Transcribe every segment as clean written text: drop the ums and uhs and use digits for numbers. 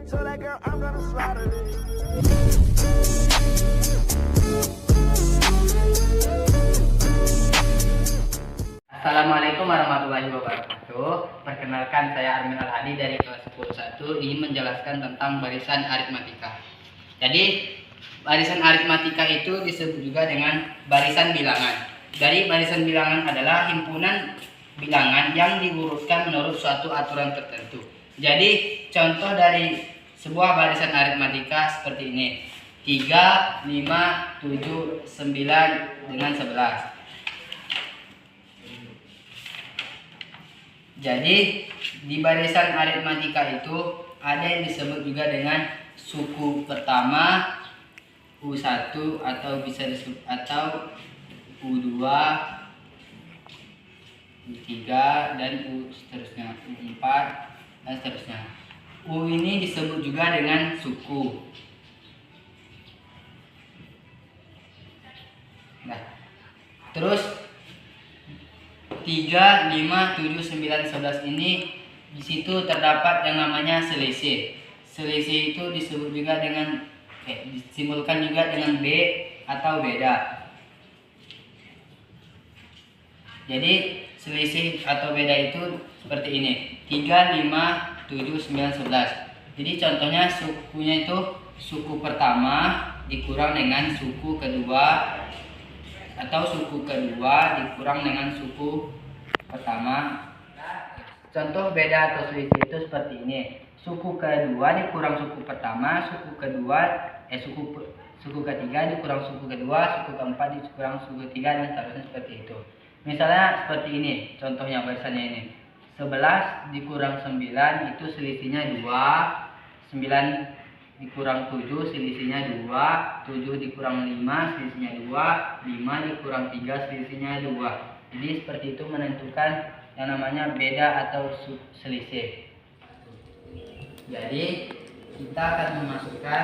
Tell that girl I'm gonna slaughter it. Assalamualaikum warahmatullahi wabarakatuh. Perkenalkan, saya Armin Al-Hadi dari kelas 10.1 ingin menjelaskan tentang barisan aritmatika. Jadi, barisan aritmatika itu disebut juga dengan barisan bilangan. Jadi, barisan bilangan adalah himpunan bilangan yang diurutkan menurut suatu aturan tertentu. Jadi, contoh dari sebuah barisan aritmatika seperti ini. 3, 5, 7, 9 dengan 11. Jadi di barisan aritmatika itu ada yang disebut juga dengan suku pertama, U1 atau bisa disebut atau U2, U3 dan U seterusnya, U4 dan seterusnya. U ini disebut juga dengan suku. Nah, terus 3, 5, 7, 9, 11 ini di situ terdapat yang namanya selisih. Selisih itu disebut juga dengan disimbolkan juga dengan B atau beda. Jadi selisih atau beda itu seperti ini. 3, 5, 7, 9, 11. Jadi contohnya sukunya itu suku pertama dikurang dengan suku kedua, atau suku kedua dikurang dengan suku pertama. Contoh beda atau selisih itu seperti ini. Suku kedua dikurang suku pertama, suku ketiga dikurang suku kedua, suku keempat dikurang suku ketiga, dan seterusnya seperti itu. Misalnya seperti ini, contohnya barisannya ini. 11 dikurang 9 itu selisihnya 2, 9 dikurang 7 selisihnya 2, 7 dikurang 5 selisihnya 2, 5 dikurang 3 selisihnya 2. Jadi seperti itu menentukan yang namanya beda atau selisih. Jadi kita akan memasukkan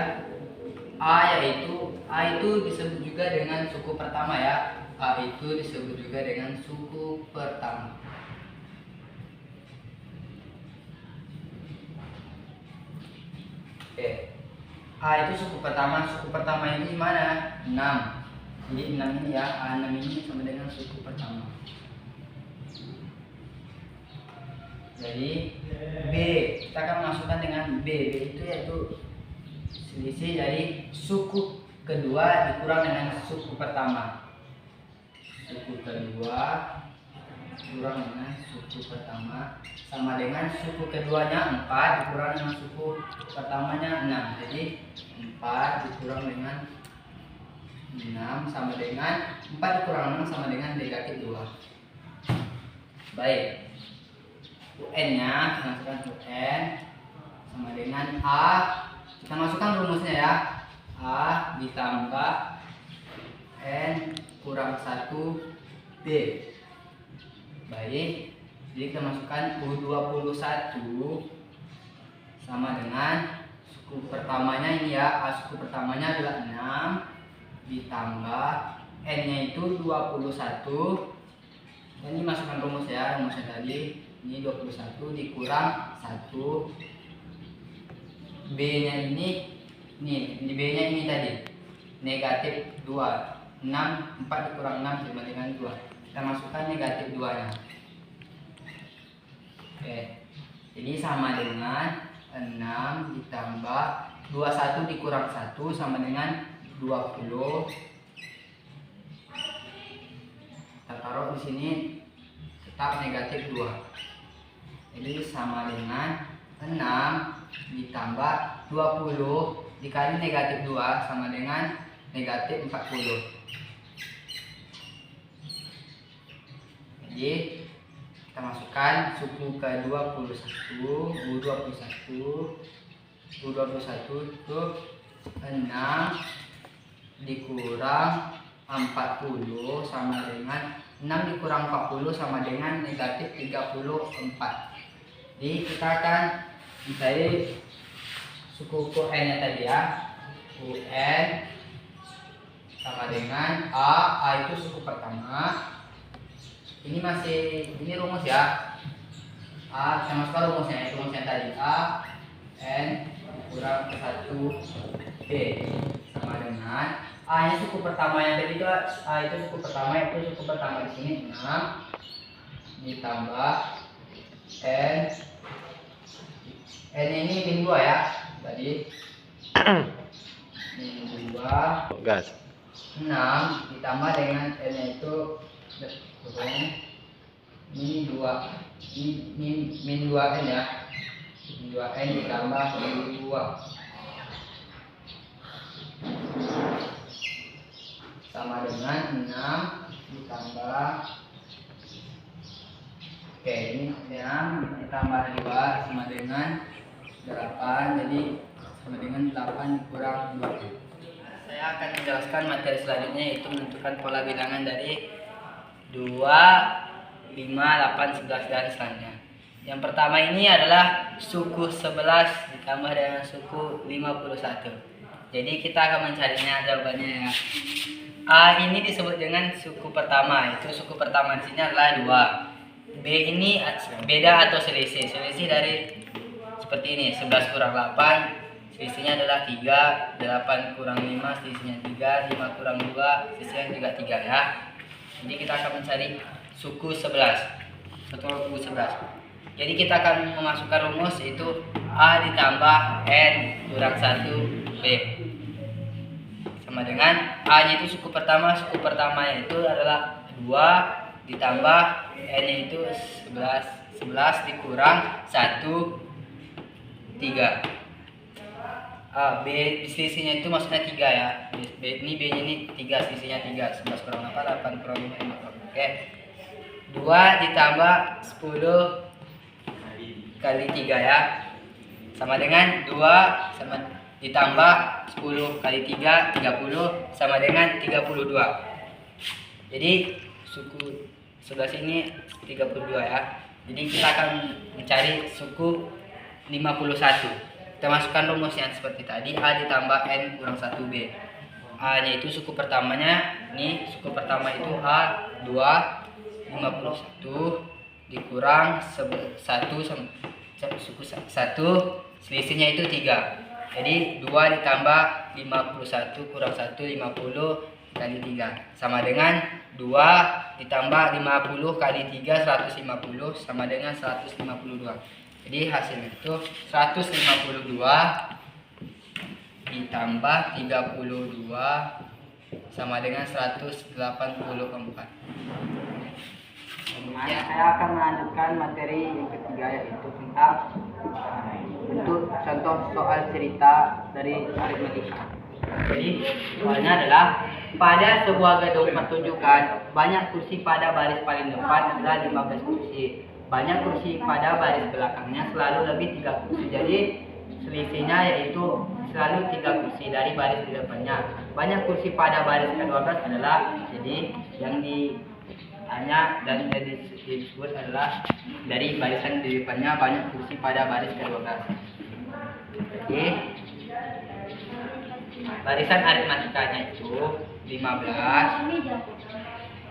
A, yaitu A itu disebut juga dengan suku pertama ya. A itu disebut juga dengan suku pertama. Oke. A itu suku pertama. Suku pertama ini mana? 6. Jadi 6 ini ya, A6 ini sama dengan suku pertama. Jadi B, kita akan masukkan dengan B. B itu yaitu selisih dari suku kedua dikurang dengan suku pertama. Suku kedua dikurang dengan suku pertama sama dengan suku keduanya 4 dikurang dengan suku pertamanya 6. Jadi 4 dikurang dengan 6 sama dengan 4 dikurang 6 sama dengan negatif 2. Baik. UN nya kita masukkan UN sama dengan A. Kita masukkan rumusnya ya. A ditambah N kurang 1 B. Baik. Jadi kita masukkan U21 sama dengan suku pertamanya ini ya. A suku pertamanya adalah 6 ditambah N nya itu 21. Dan ini masukkan rumus ya, rumusnya tadi. Ini 21 dikurang 1. B nya ini B nya ini tadi negatif 2. 4 dikurang 6 sama dengan 2. Kita masukkan negatif 2 nya. Oke. Jadi sama dengan 6 ditambah 21 dikurang 1 sama dengan 20. Kita taruh di sini tetap negatif 2. Jadi sama dengan 6 ditambah 20 dikali negatif 2 sama dengan negatif 40. Jadi kita masukkan suku ke-21, U21 itu 6 dikurang 40 sama dengan 6 dikurang 40 sama dengan negatif 34. Jadi kita akan mencari suku UN nya tadi ya. UN sama dengan A itu suku pertama. Ini rumus ya. A, kita masukkan rumusnya tadi. A N dikurang 1B sama dengan A nya suku pertama yang tadi itu A itu suku pertama, itu suku pertama di sini 6 ditambah N ini min 2 ya tadi min 2 gas 6 ditambah dengan N nya itu min 2 min 2N ya, min 2N ditambah min 2 sama dengan 6 ditambah ini 6 ditambah 2 sama dengan 8, jadi sama dengan 8 dikurang 2. Saya akan menjelaskan materi selanjutnya, yaitu menentukan pola bilangan dari 2, 5, 8, 11 dan selanjutnya. Yang pertama ini adalah suku 11 ditambah dengan suku 51. Jadi kita akan mencarinya jawabannya ya. A ini disebut dengan suku pertama, itu suku pertama di sini adalah 2. B ini beda atau selisih. Selisih dari seperti ini, 11 kurang 8, selisihnya adalah 3, 8 kurang 5, selisihnya 3, 5 kurang 2, selisihnya juga 3 ya. Jadi kita akan mencari suku 11 atau suku 11. Jadi kita akan memasukkan rumus, yaitu A ditambah N kurang 1B sama dengan A nya itu suku pertama itu adalah 2 ditambah N nya itu 11 dikurang 1, 3. B selisihnya itu maksudnya 3 ya. B nya ini 3, selisihnya 3. 11 kurang 8, 8 kurang 5, 5 kurang. Oke. 2 ditambah 10 kali 3 ya. Sama dengan 2 sama ditambah 10 kali 3, 30 sama dengan 32. Jadi suku 11 ini 32 ya. Jadi kita akan mencari suku 51. Kita masukkan rumus yang seperti tadi, A ditambah N kurang 1B. A nya itu suku pertamanya, ini suku pertama itu A 2, 51 dikurang 1 suku 1, selisihnya itu 3. Jadi 2 ditambah 51 kurang 1, 50 kali 3 sama dengan 2 ditambah 50 kali 3, 150 sama dengan 152. Jadi hasilnya itu 152 ditambah 32 sama dengan 184. Kemudian saya akan melanjutkan materi yang ketiga, yaitu tentang bentuk contoh soal cerita dari aritmatika. Jadi soalnya adalah pada sebuah gedung pertunjukan banyak kursi pada baris paling depan adalah 15 kursi. Banyak kursi pada baris belakangnya selalu lebih 3 kursi. Jadi selisihnya yaitu selalu 3 kursi dari baris di depannya. Banyak kursi pada baris ke-12 adalah, jadi yang ditanya dan disebut adalah dari barisan di depannya banyak kursi pada baris ke-12. Jadi barisan aritmatikanya itu 15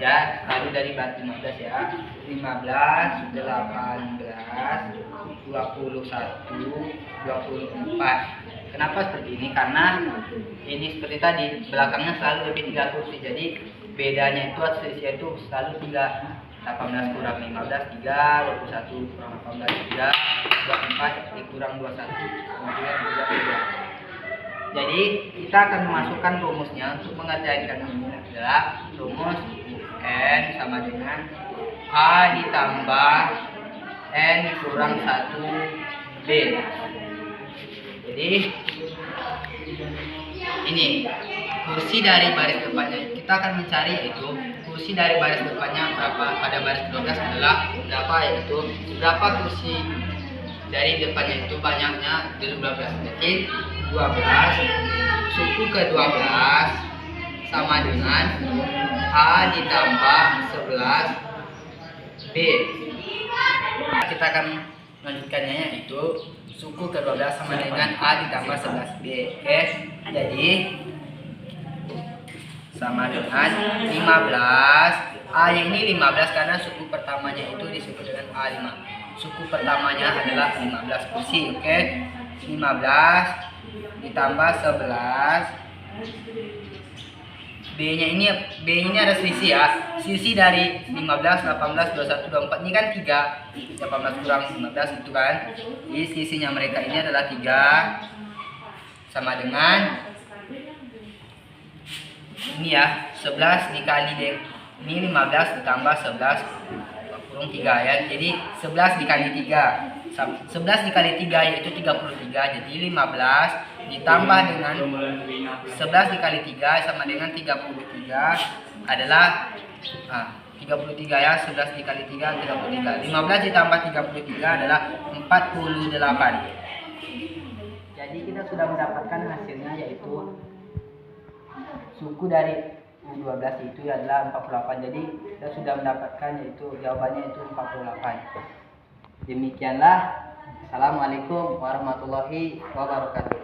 ya, lalu dari 15 ya, 15, 18, 21, 24. Kenapa seperti ini? Karena ini seperti tadi, belakangnya selalu lebih 3 kursi. Jadi bedanya itu selisihnya itu selalu 3. 18 kurang 15, 3, 21 kurang 18, 3, 24 dikurang 21, kemudian 32. Jadi kita akan memasukkan rumusnya untuk mengerjakan ini adalah rumus N sama dengan A ditambah N kurang 1B. Jadi ini kursi dari baris depannya kita akan mencari, yaitu kursi dari baris depannya berapa. Pada baris 12 adalah berapa, yaitu berapa kursi dari depannya itu banyaknya 12. Jadi 12 suku ke-12 sama dengan A ditambah 11B. Kita akan melanjutkannya, yaitu suku ke-12 sama dengan A ditambah 11B. Oke, jadi sama dengan 15. A yang ini 15 karena suku pertamanya itu disebut dengan A5. Suku pertamanya adalah 15 kursi. Oke, 15 ditambah 11. B-nya ini ada selisih ya. Selisih dari 15, 18, 21, 24 ini kan 3. 18 kurang 15 itu kan. Jadi selisihnya mereka ini adalah 3, sama dengan ini ya, 11 dikali ini 15 ditambah 11 kurung 3 ya. Jadi 11 dikali 3. 11 dikali 3 yaitu 33. Jadi 15 ditambah dengan 11 dikali 3 sama dengan 33 adalah 33 ya. 11 dikali 3 33. 15 ditambah 33 adalah 48. Jadi kita sudah mendapatkan hasilnya, yaitu suku dari 12 itu adalah 48. Jadi kita sudah mendapatkan yaitu jawabannya itu 48. Demikianlah. Assalamualaikum warahmatullahi wabarakatuh.